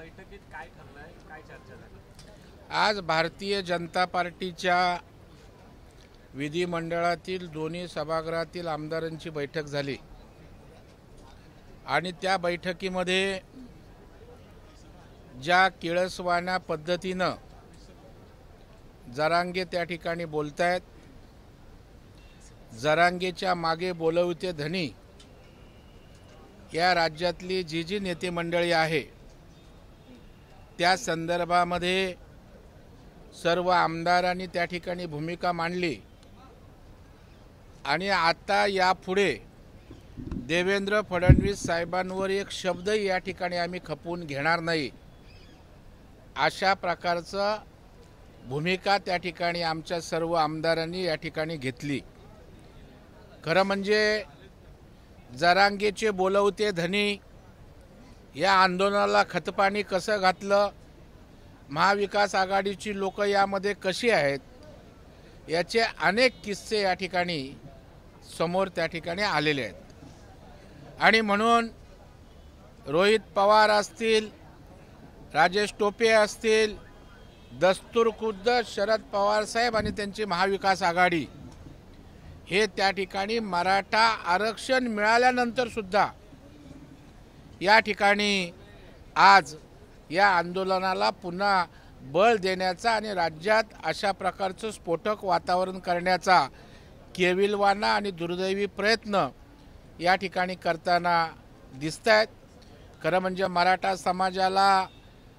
बैठकीत काय ठरलंय, काय चर्चा झाली? आज भारतीय जनता पार्टीच्या विधिमंडळातील दोन्ही सभागृहातील आमदारांची बैठक झाली आणि त्या बैठकीमध्ये ज्या किळसवाण्या पद्धतीनं जरांगे त्या ठिकाणी बोलतायत, जरांगेच्या मागे बोलवते धनी, या राज्यातली जी नेते मंडळी आहे त्या संदर्भामध्ये सर्व आमदारांनी त्या ठिकाणी भूमिका मांडली आणि आता यापुढे देवेंद्र फडणवीस साहेबांवर एक शब्दही या ठिकाणी आम्ही खपवून घेणार नाही, अशा प्रकारचं भूमिका त्या ठिकाणी आमच्या सर्व आमदारांनी या ठिकाणी घेतली। खरं म्हणजे जरांगेचे बोलवते धनी या आंदोलनाला खतपाणी कसं घातलं, महाविकास आघाडीची लोक यामध्ये कशी आहेत, याचे अनेक किस्से या ठिकाणी समोर त्या ठिकाणी आलेले आहेत। आणि म्हणून रोहित पवार असतील, राजेश टोपे असतील, दस्तूर खुद्द शरद पवार साहेब आणि त्यांची महाविकास आघाडी हे त्या ठिकाणी मराठा आरक्षण मिळाल्यानंतर सुद्धा या ठिकाणी आज या आंदोलनाला पुन्हा बळ देण्याचा आणि राज्यात अशा प्रकारचं स्फोटक वातावरण करण्याचा केविलवाणा आणि दुर्दैवी प्रयत्न या ठिकाणी करताना दिसतायत। खरं म्हणजे मराठा समाजाला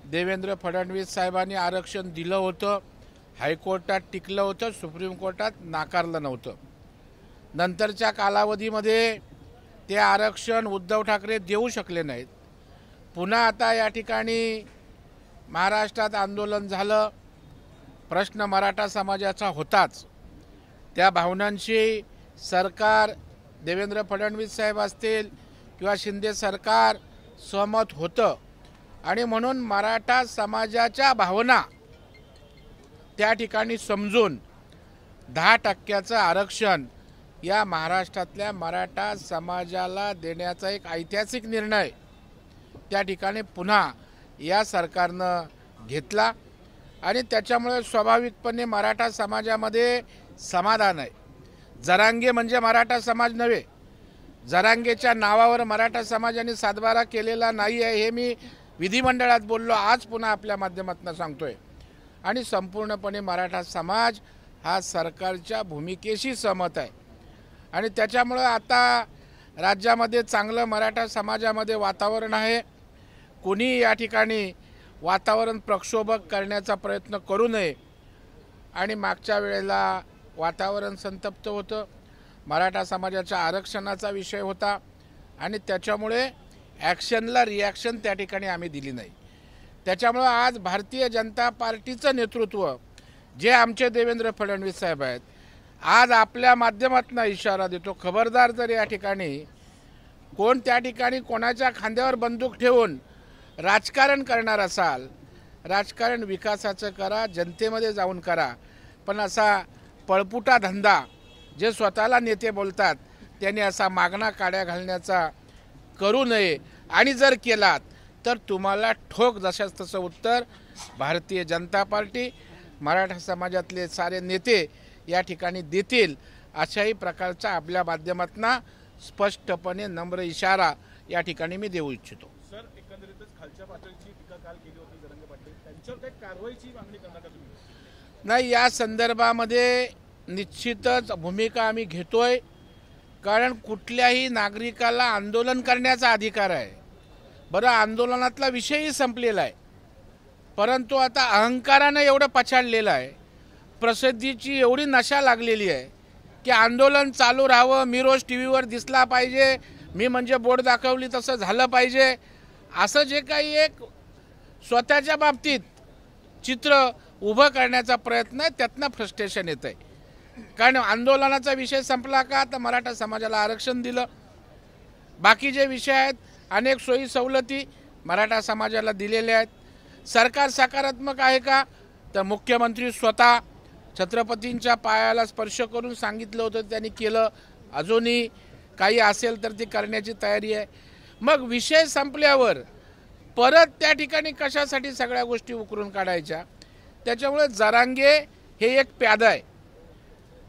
देवेंद्र फडणवीस साहेबांनी आरक्षण दिलं होतं, हायकोर्टात टिकलं होतं, सुप्रीम कोर्टात नाकारलं नव्हतं। नंतरच्या कालावधीमध्ये ते आरक्षण उद्धव ठाकरे देऊ शकले नाहीत। पुन्हा आता या ठिकाणी महाराष्ट्रात आंदोलन झालं, प्रश्न मराठा समाजाचा होताच। त्या भावनांशी सरकार, देवेंद्र फडणवीस साहेब असतील किंवा शिंदे सरकार सहमत होतं आणि म्हणून मराठा समाजाच्या भावना त्या ठिकाणी समजून 10% आरक्षण या महाराष्ट्रातल्या मराठा समाजाला देण्याचा एक ऐतिहासिक निर्णय त्या ठिकाणी पुन्हा या सरकारनं घेतला आणि त्याच्यामुळे स्वाभाविकपणे मराठा समाजामध्ये समाधान आहे। जरांगे म्हणजे मराठा समाज नव्हे, जरांगेच्या नावावर मराठा समाजाने सातबारा केलेला नाही आहे हे मी विधिमंडळात बोललो, आज पुन्हा आपल्या माध्यमातून सांगतोय। आणि संपूर्णपणे मराठा समाज हा सरकारच्या भूमिकेशी सहमत आहे आणि त्याच्यामुळे आता राज्यामध्ये चांगलं मराठा समाजामध्ये वातावरण आहे। कोणी या ठिकाणी वातावरण प्रक्षोभक करण्याचा प्रयत्न करू नये। आणि मागच्या वेळेला वातावरण संतप्त होतं, मराठा समाजाच्या आरक्षणाचा विषय होता आणि त्याच्यामुळे ॲक्शनला रिॲक्शन त्या ठिकाणी आम्ही दिली नाही। त्याच्यामुळे आज भारतीय जनता पार्टीचं नेतृत्व जे आमचे देवेंद्र फडणवीस साहेब आहेत, आज आपल्या माध्यमातून इशारा देतो, खबरदार जर या ठिकाणी कोण त्या ठिकाणी कोणाच्या खांद्यावर बंदूक ठेवून राजकारण करणार असाल, राजकारण विकासाचं करा, जनतेमध्ये जाऊन करा, पण असा पळपुटा धंदा जे स्वतःला नेते बोलतात त्यांनी असा मागणा काड्या घालण्याचा करू नये। आणि जर केलात तर तुम्हाला ठोक जशास तसं उत्तर भारतीय जनता पार्टी, मराठा समाजातले सारे नेते या ठिकाणी देतील, अशाही प्रकारचा आपल्या माध्यमातून स्पष्टपणे नम्र इशारा या ठिकाणी मी देऊ इच्छितो। सर, एकंदरीतच खालच्या पातळीची टीका काल केली होती जरांगे पाटील, त्यांच्यावर काही कारवाईची मागणी करणार का तुम्ही? नाही, या संदर्भामध्ये निश्चितच भूमिका आम्ही घेतोय, कारण कुठल्याही नागरिकाला आंदोलन करण्याचा अधिकार आहे। बरं, आंदोलनातला विषयही संपलेला आहे, परंतु आता अहंकारानं एवढं पछाडलेलं आहे, प्रसिद्धीची एवढी नशा लागलेली आहे की आंदोलन चालू राहावं, मी रोज टीव्हीवर दिसला पाहिजे, मी म्हणजे बोर्ड दाखवली तसं झालं पाहिजे, असं जे काही एक स्वतःच्या बाबतीत चित्र उभं करण्याचा प्रयत्न आहे, त्यातनं फ्रस्ट्रेशन येतं आहे। कारण आंदोलनाचा विषय संपला का तर मराठा समाजाला आरक्षण दिलं, बाकी जे विषय आहेत अनेक सोयी सवलती मराठा समाजाला दिलेल्या आहेत। सरकार सकारात्मक आहे का तर मुख्यमंत्री स्वतः छत्रपतींच्या पायाला स्पर्श करून सांगितलं होतं, त्यांनी केलं, अजूनही काही असेल तर ती करण्याची तयारी आहे। मग विषय संपल्यावर परत त्या ठिकाणी कशासाठी सगळ्या गोष्टी उकरून काढायच्या. त्याच्यामुळे जरांगे हे एक प्यादा आहे.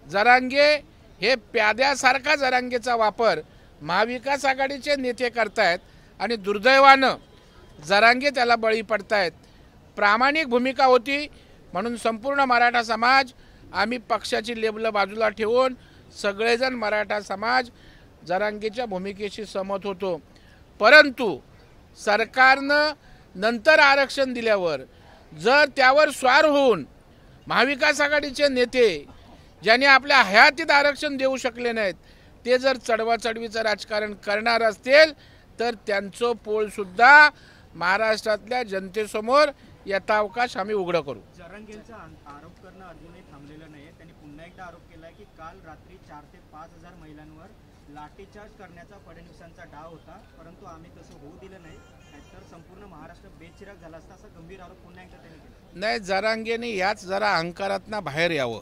जरांगे हे प्याद्यासारखा जरांगेचा वापर महाविकास आघाडीचे नेते करतायत आणि दुर्दैवानं जरांगे त्याला बळी पडतायत. प्रामाणिक भूमिका होती म्हणून संपूर्ण मराठा समाज आम्ही पक्षाची लेबलं बाजूला ठेवून सगळेजण मराठा समाज जरांगेच्या भूमिकेशी सहमत होतो. परंतु सरकारनं नंतर आरक्षण दिल्यावर जर त्यावर स्वार होऊन महाविकास आघाडीचे नेते ज्यांनी आपल्या हयातीत आरक्षण देऊ शकले नाहीत ते जर चढवाचढवीचं राजकारण करणार असतील तर त्यांचं पोलसुद्धा महाराष्ट्रातल्या जनतेसमोर यथावकाश आम्ही उघडं करू. जरांगेंचा आरोप करणं अजूनही थांबलेलं नाही. त्यांनी पुन्हा एकदा आरोप केलाय की काल रात्री 4 ते 5 हजार महिलांवर लाठीचार्ज करण्याचा फडणवीसांचा डाव होता, परंतु आम्ही तसं होऊ दिलं नाही, तर संपूर्ण महाराष्ट्र बेचिराग झाला असता, असा गंभीर आरोप पुन्हा एकदा त्यांनी केला. नाही, जरांगेने याच जरा अहंकारातनं बाहेर यावं.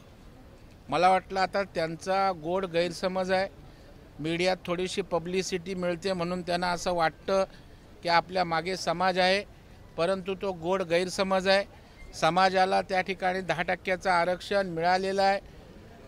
मला वाटलं आता त्यांचा गोड गैरसमज आहे. मीडियात थोडीशी पब्लिसिटी मिळते म्हणून त्यांना असं वाटतं की आपल्या मागे समाज आहे, परंतु तो गोड गैरसमज आहे. समाजाला त्या ठिकाणी 10% आरक्षण मिळालेलं आहे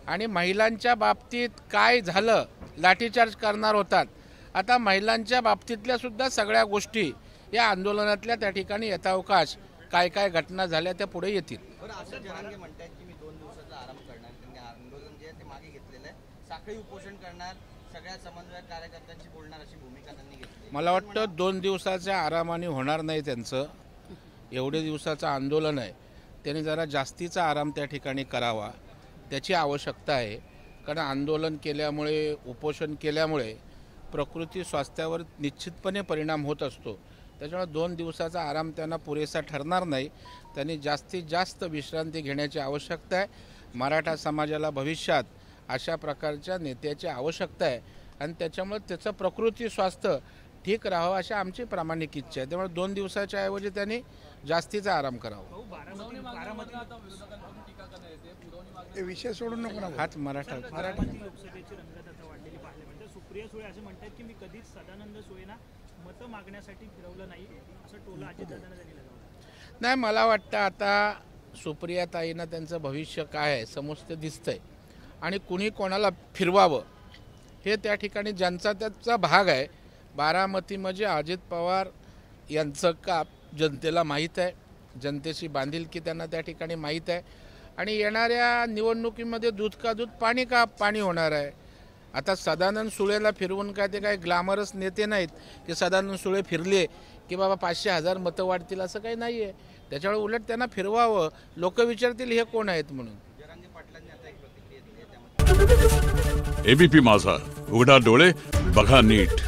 आणि महिलांच्या बाबतीत काय झालं, लाठीचार्ज करणार होतात. आता महिलांच्या बाबतीतल्या सुद्धा सगळ्या गोष्टी या आंदोलनातल्या त्या ठिकाणी यथावकाश काय काय घटना झाल्या त्या पुढे येतील. असं जरांगे म्हणतात की मी 2 दिवसाचा आराम करणार, त्यांनी आंदोलन जे आहे ते मागे घेतलेलं आहे, साखळी उपोषण करणार, सगळ्या समन्वय कार्यकर्त्यांशी बोलणार अशी भूमिका त्यांनी घेतली. मला वाटतं 2 दिवसाच्या आरामाने होणार नाही त्यांचं. एवढे दिवसाचं आंदोलन आहे, त्यांनी जरा जास्तीचा आराम त्या ठिकाणी करावा, त्याची आवश्यकता आहे. कारण आंदोलन केल्यामुळे उपोषण केल्यामुळे प्रकृती स्वास्थ्यावर निश्चितपणे परिणाम होत असतो. त्याच्यामुळे 2 दिवसाचा आराम त्यांना पुरेसा ठरणार नाही. त्यांनी जास्तीत जास्त विश्रांती घेण्याची आवश्यकता आहे. मराठा समाजाला भविष्यात अशा प्रकारच्या नेत्याची आवश्यकता आहे आणि त्याच्यामुळे त्याचं प्रकृती स्वास्थ्य ठीक राहावं अशी आमची प्रामाणिक इच्छा आहे. त्यामुळे 2 दिवसाच्या ऐवजी त्यांनी जास्तीचा आराम करावा. विषय सोडून नको ना. हाच मराठा लोकसभेची रंगत आता वाढलेली पाहायला मिळते. सुप्रिया सुळे असे म्हणतात की मी कधीच सदानंद सोयींना मतं मागण्यासाठी फिरवलं नाही, असं टोला अजितदादांना त्यांनी लगावलं. नाही, मला वाटतं आता सुप्रियाताईंना त्यांचं भविष्य काय आहे समस्त दिसतंय आणि कुणी कोणाला फिरवावं हे त्या ठिकाणी ज्यांचा त्याचा भाग आहे. बारामती म्हणजे अजित पवार यांचं काप जनतेला माहीत आहे, जनतेची बांधिलकी त्यांना त्या ठिकाणी माहीत आहे आणि येणाऱ्या निवडणुकीमध्ये दूध का दूध पाणी का पाणी होणार आहे. आता सदानंद सुळेला फिरवून काय ते काय ग्लॅमरस नेते नाहीत की सदानंद सुळे फिरले की बाबा 500,000 मतं वाढतील, असं काही नाही आहे. त्याच्यामुळे उलट त्यांना फिरवावं, लोक विचारतील हे कोण आहेत म्हणून. जरांगे पाटलांनी आता एक प्रतिक्रिया दिली आहे त्यामध्ये एबीपी माझा, उघडा डोळे बघा नीट.